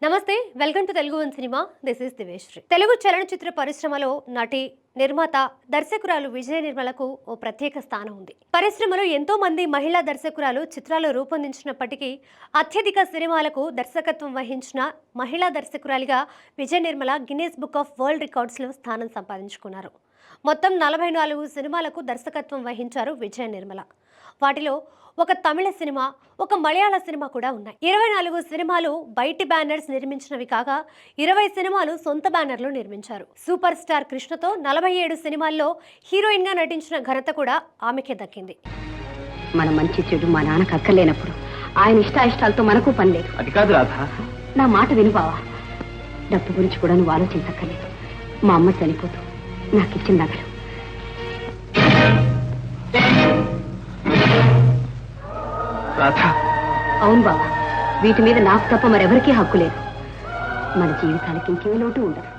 నమస్తే, welcome to Telugu one cinema. This is Diveshri. Telugu చలనచిత్ర పరిశ్రమలో నటి, నిర్మాత, దర్శకురాలు విజయ నిర్మలకు ఓ ప్రత్యేక స్థానం ఉంది. పరిశ్రమలో ఎంతో మంది మహిళా దర్శకురాలు చిత్రాలు రూపొందించినప్పటికీ అత్యధిక సినిమాలకు దర్శకత్వం వహించిన మహిళా దర్శకురాలిగా Vijaya Nirmala Guinness Book of World రికార్డ్స్లో స్థానం సంపాదించుకున్నారు. మొత్తం 44 సినిమాలకు దర్శకత్వం వహించారు విజయ నిర్మల. వాటిలో ఒక తమిళ సినిమా, ఒక మలయాళ సినిమా కూడా ఉన్నాయి. 24 సినిమాలు బయటి బ్యానర్స్ నిర్మించినవి కాగా 20 సినిమాలు సొంత బ్యానర్లు నిర్మించారు. సూపర్ స్టార్ కృష్ణతో 47 సినిమాల్లో హీరోయిన్ గా నటించిన ఘనత కూడా ఆమెకే దక్కింది. మన మంచి చెడు మా నాన్నకు అక్కర్లేనప్పుడు ఆయన ఇష్టాయిష్టాలతో మనకు పని లేదు. అది కాదు రాధా, నా మాట విను బావా. డబ్బు గురించి కూడా నువ్వు ఆలోచించక్కర్లేదు. మా అమ్మ చనిపోతూ నాకు ఇచ్చిన నగలు. అవును బాబా, వీటి మీద నాకు తప్ప మరెవరికీ హక్కు లేదు. మన జీవితానికి ఇంకే లోటు ఉండదు.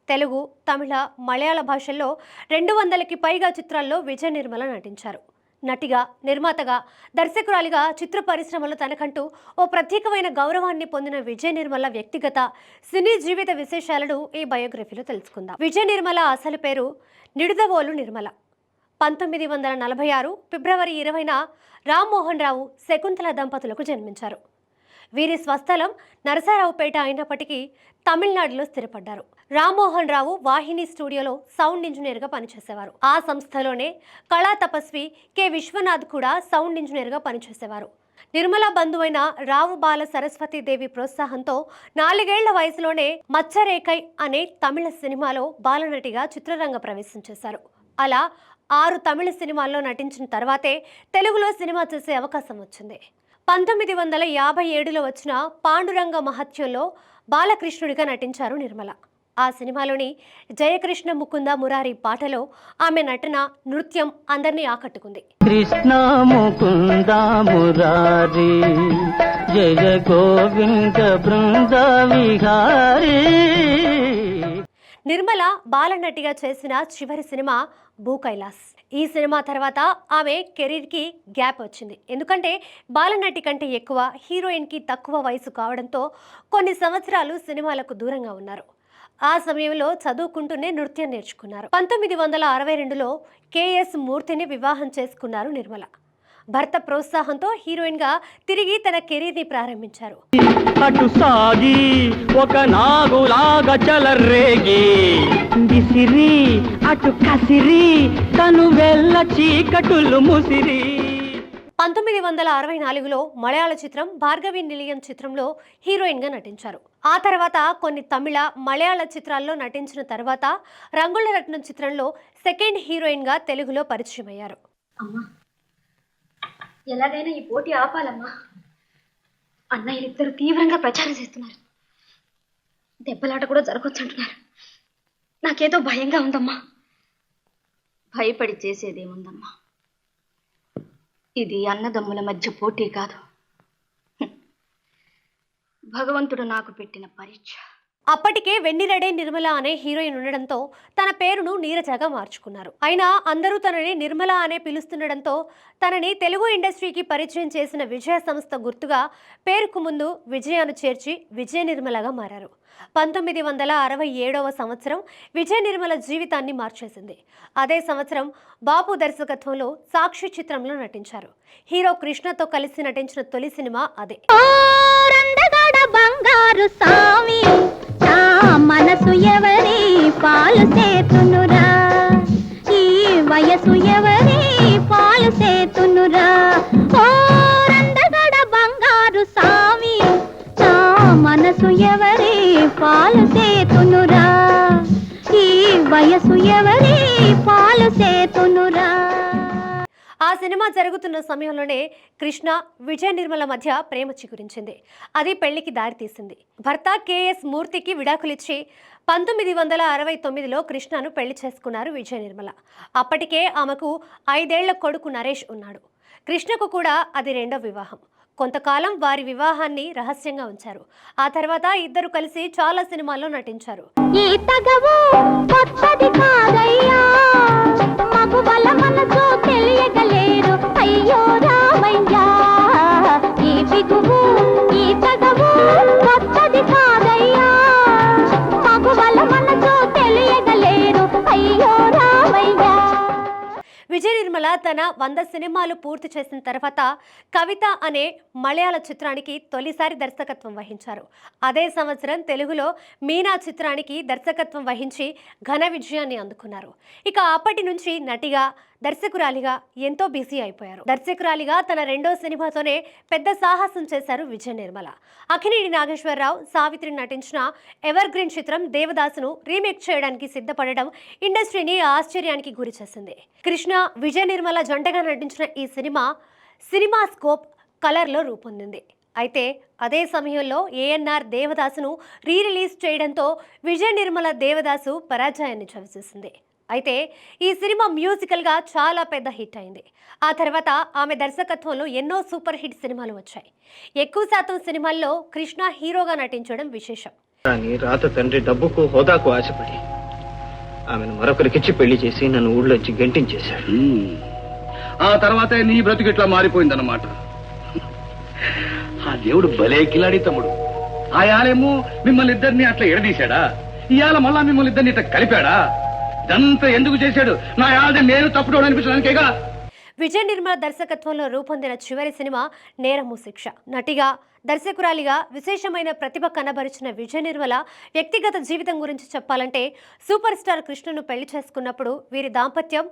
తెలుగు, తమిళ, మలయాళ భాషల్లో 200కి పైగా చిత్రాల్లో విజయ నిర్మల నటించారు. నటిగా, నిర్మాతగా, దర్శకురాలిగా చిత్ర పరిశ్రమలో తనకంటూ ఓ ప్రత్యేకమైన గౌరవాన్ని పొందిన విజయ నిర్మల వ్యక్తిగత, సినీ జీవిత విశేషాలను ఈ బయోగ్రఫీలో తెలుసుకుందాం. విజయ నిర్మల అసలు పేరు నిడుదవోలు నిర్మల. 1946 ఫిబ్రవరి 20న రామ్మోహన్ రావు, శకుంతల దంపతులకు జన్మించారు. వీరి స్వస్థలం నరసరావుపేట అయినప్పటికీ తమిళనాడులో స్థిరపడ్డారు. రామ్మోహన్ రావు వాహిని స్టూడియోలో సౌండ్ ఇంజనీర్గా పనిచేసేవారు. ఆ సంస్థలోనే కళా తపస్వి కె విశ్వనాథ్ కూడా సౌండ్ ఇంజనీర్గా పనిచేసేవారు. నిర్మల బంధువైన రావు బాల సరస్వతీదేవి ప్రోత్సాహంతో 4 ఏళ్ల వయసులోనే మచ్చరేకై అనే తమిళ సినిమాలో బాలనటిగా చిత్రరంగ ప్రవేశం చేశారు. అలా 6 తమిళ సినిమాల్లో నటించిన తర్వాతే తెలుగులో సినిమా చేసే అవకాశం వచ్చింది. 1957లో వచ్చిన పాండురంగ మహత్యంలో బాలకృష్ణుడిగా నటించారు నిర్మల. ఆ సినిమాలోని జయకృష్ణ ముకుంద మురారి పాటలో ఆమె నటన, నృత్యం అందరినీ ఆకట్టుకుంది. కృష్ణ ముకుంద మురారి జయ గోవింద బృంద విహారీ. నిర్మల బాలనటిగా చేసిన చివరి సినిమా భూ కైలాస్. ఈ సినిమా తర్వాత ఆమె కెరీర్కి గ్యాప్ వచ్చింది. ఎందుకంటే బాలనటి కంటే ఎక్కువ, హీరోయిన్కి తక్కువ వయసు కావడంతో కొన్ని సంవత్సరాలు సినిమాలకు దూరంగా ఉన్నారు. ఆ సమయంలో చదువుకుంటూనే నృత్యం నేర్చుకున్నారు. 1962లో కెఎస్ మూర్తిని వివాహం చేసుకున్నారు నిర్మల. భర్త ప్రోత్సాహంతో హీరోయిన్ గా తిరిగి తన కెరీర్ ని ప్రారంభించారు. అటు సాగి ఒక నాగులాగా చలరేగి విసిరి అటు కసిరి తను వెళ్ళ చీకటులు ముసిరి. 1964లో మలయాళ చిత్రం భార్గవి నిలయం చిత్రంలో హీరోయిన్ గా నటించారు. ఆ తర్వాత కొన్ని తమిళ, మలయాళ చిత్రాల్లో నటించిన తర్వాత రంగుల రత్నం చిత్రంలో సెకండ్ హీరోయిన్ గా తెలుగులో పరిచయం అయ్యారు. ఎలాగైనా ఈ పోటీ ఆపాలమ్మా. అన్నయ్యలిద్దరూ తీవ్రంగా ప్రచారం చేస్తున్నారు. దెబ్బలాట కూడా జరగొచ్చు అంటున్నారు. నాకేదో భయంగా ఉందమ్మా. భయపడి చేసేదేముందమ్మా. ఇది అన్నదమ్ముల మధ్య పోటీ కాదు, భగవంతుడు నాకు పెట్టిన పరీక్ష. అప్పటికే వెన్నిరెడే నిర్మల అనే హీరోయిన్ ఉండడంతో తన పేరును నీరజగా మార్చుకున్నారు. అయినా అందరూ తనని నిర్మల అనే పిలుస్తుండడంతో తనని తెలుగు ఇండస్ట్రీకి పరిచయం చేసిన విజయ సంస్థ గుర్తుగా పేరుకు ముందు విజయాను చేర్చి విజయ నిర్మలగా మారారు. 1967వ సంవత్సరం విజయ నిర్మల జీవితాన్ని మార్చేసింది. అదే సంవత్సరం బాపు దర్శకత్వంలో సాక్షి చిత్రంలో నటించారు. హీరో కృష్ణతో కలిసి నటించిన తొలి సినిమా అదే. బంగారు సామి మనసు ఎవరి పాలు సేతునురా, ఈ వయసు ఎవరి పాలు సేతునురా. ఓ రందగడ బంగారు సామి మనసు ఎవరి పాలు సేతునురా, ఈ వయసు ఎవరి పాలు సేతునురా. ఆ సినిమా జరుగుతున్న సమయంలోనే కృష్ణ, విజయ నిర్మల మధ్య ప్రేమ చిగురించింది. అది పెళ్లికి దారితీసింది. భర్త కెఎస్ మూర్తికి విడాకులిచ్చి 1969లో కృష్ణను పెళ్లి చేసుకున్నారు విజయ నిర్మల. అప్పటికే ఆమెకు 5 ఏళ్ల కొడుకు నరేష్ ఉన్నాడు. కృష్ణకు కూడా అది 2వ వివాహం. కొంతకాలం వారి వివాహాన్ని రహస్యంగా ఉంచారు. ఆ తర్వాత ఇద్దరు కలిసి చాలా సినిమాల్లో నటించారు. ఈ తగవు కొత్తది కాదయ్యా, మగువల మనసు తెలియగలేరు, అయ్యో రామయ్యా. ఈ బిగువు ఈ తగవు కొత్తది కాదు. తన 100 సినిమాలు పూర్తి చేసిన తర్వాత కవిత అనే మలయాళ చిత్రానికి తొలిసారి దర్శకత్వం వహించారు. అదే సంవత్సరం తెలుగులో మీనా చిత్రానికి దర్శకత్వం వహించి ఘన విజయాన్ని అందుకున్నారు. ఇక అప్పటి నుంచి నటిగా, దర్శకురాలిగా ఎంతో బిజీ అయిపోయారు. దర్శకురాలిగా తన 2వ సినిమాతోనే పెద్ద సాహసం చేశారు విజయ నిర్మల. అక్కినేని నాగేశ్వరరావు, సావిత్రి నటించిన ఎవర్ గ్రీన్ చిత్రం దేవదాసును రీమేక్ చేయడానికి సిద్ధపడడం ఇండస్ట్రీని ఆశ్చర్యానికి గురి చేసింది. కృష్ణ, విజయ నిర్మల జంటగా నటించిన ఈ సినిమా స్కోప్ కలర్లో రూపొందింది. అయితే అదే సమయంలో ఏఎన్ఆర్ దేవదాసును రిలీజ్ చేయడంతో విజయ నిర్మల దేవదాసు పరాజయాన్ని చవిచూసింది. అయితే ఈ సినిమా మ్యూజికల్గా చాలా పెద్ద హిట్ అయింది. ఆ తర్వాత ఆమె దర్శకత్వంలో ఎన్నో సూపర్ హిట్ సినిమాలు వచ్చాయి. ఎక్కువ శాతం సినిమాల్లో కృష్ణ హీరోగా నటించడం విశేషం. కానీ రాత తండ్రి డబ్బుకు, హోదాకు ఆశపడి ఆమెను మరొకరికిచ్చి పెళ్లి చేసి నన్ను ఊళ్ళోంచి గెంటించేశాడు. ఆ తర్వాతే నీ బ్రతుకు ఇట్లా మారిపోయిందన్నమాట. ఆ దేవుడు భలే కిలాడి తమ్ముడు. ఆయాలేమో మిమ్మల్ని ఇద్దరిని అట్లా ఎడదీశాడా, ఇవాళ మళ్ళా మిమ్మల్ని ఇద్దరిని ఇట్లా కలిపాడా? ఇదంతా ఎందుకు చేశాడు? నా యాద నేను తప్పుడు అనిపించడానికేగా. విజయ నిర్మల దర్శకత్వంలో రూపొందిన చివరి సినిమా నేరము శిక్ష. నటిగా, దర్శకురాలిగా విశేషమైన ప్రతిభ కనబరిచిన విజయ నిర్మల వ్యక్తిగత జీవితం గురించి చెప్పాలంటే సూపర్ స్టార్ కృష్ణను పెళ్లి చేసుకున్నప్పుడు వీరి దాంపత్యం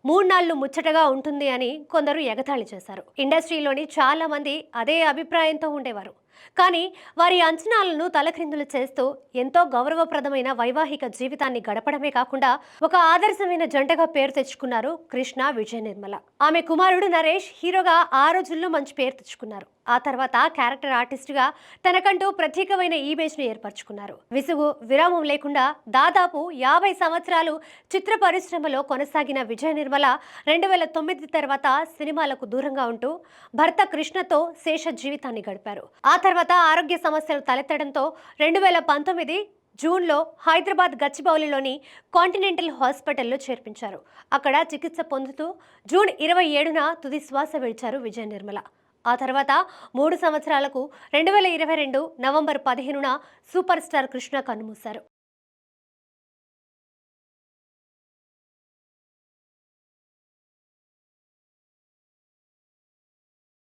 3 నాళ్లు ముచ్చటగా ఉంటుంది అని కొందరు ఎగతాళి చేశారు. ఇండస్ట్రీలోని చాలా మంది అదే అభిప్రాయంతో ఉండేవారు. కానీ వారి అంచనాలను తలక్రిందులు చేస్తూ ఎంతో గౌరవప్రదమైన వైవాహిక జీవితాన్ని గడపడమే కాకుండా ఒక ఆదర్శమైన జంటగా పేరు తెచ్చుకున్నారు కృష్ణ, విజయ నిర్మల. ఆమె కుమారుడు నరేష్ హీరోగా ఆ రోజుల్లో మంచి పేరు తెచ్చుకున్నారు. ఆ తర్వాత క్యారెక్టర్ ఆర్టిస్ట్గా తనకంటూ ప్రత్యేకమైన ఇమేజ్ను ఏర్పరచుకున్నారు. విసుగు, విరామం లేకుండా దాదాపు 50 సంవత్సరాలు చిత్ర పరిశ్రమలో కొనసాగిన విజయ నిర్మల 2009 తర్వాత సినిమాలకు దూరంగా ఉంటూ భర్త కృష్ణతో శేష జీవితాన్ని గడిపారు. ఆ తర్వాత ఆరోగ్య సమస్యలు తలెత్తడంతో 2019 జూన్లో హైదరాబాద్ గచ్చిబౌలిలోని కాంటినెంటల్ హాస్పిటల్లో చేర్పించారు. అక్కడ చికిత్స పొందుతూ జూన్ 27న తుది శ్వాస విడిచారు విజయ నిర్మల. ఆ తర్వాత 3 సంవత్సరాలకు 2022 నవంబర్ 15న సూపర్ స్టార్ కృష్ణ కన్నుమూశారు.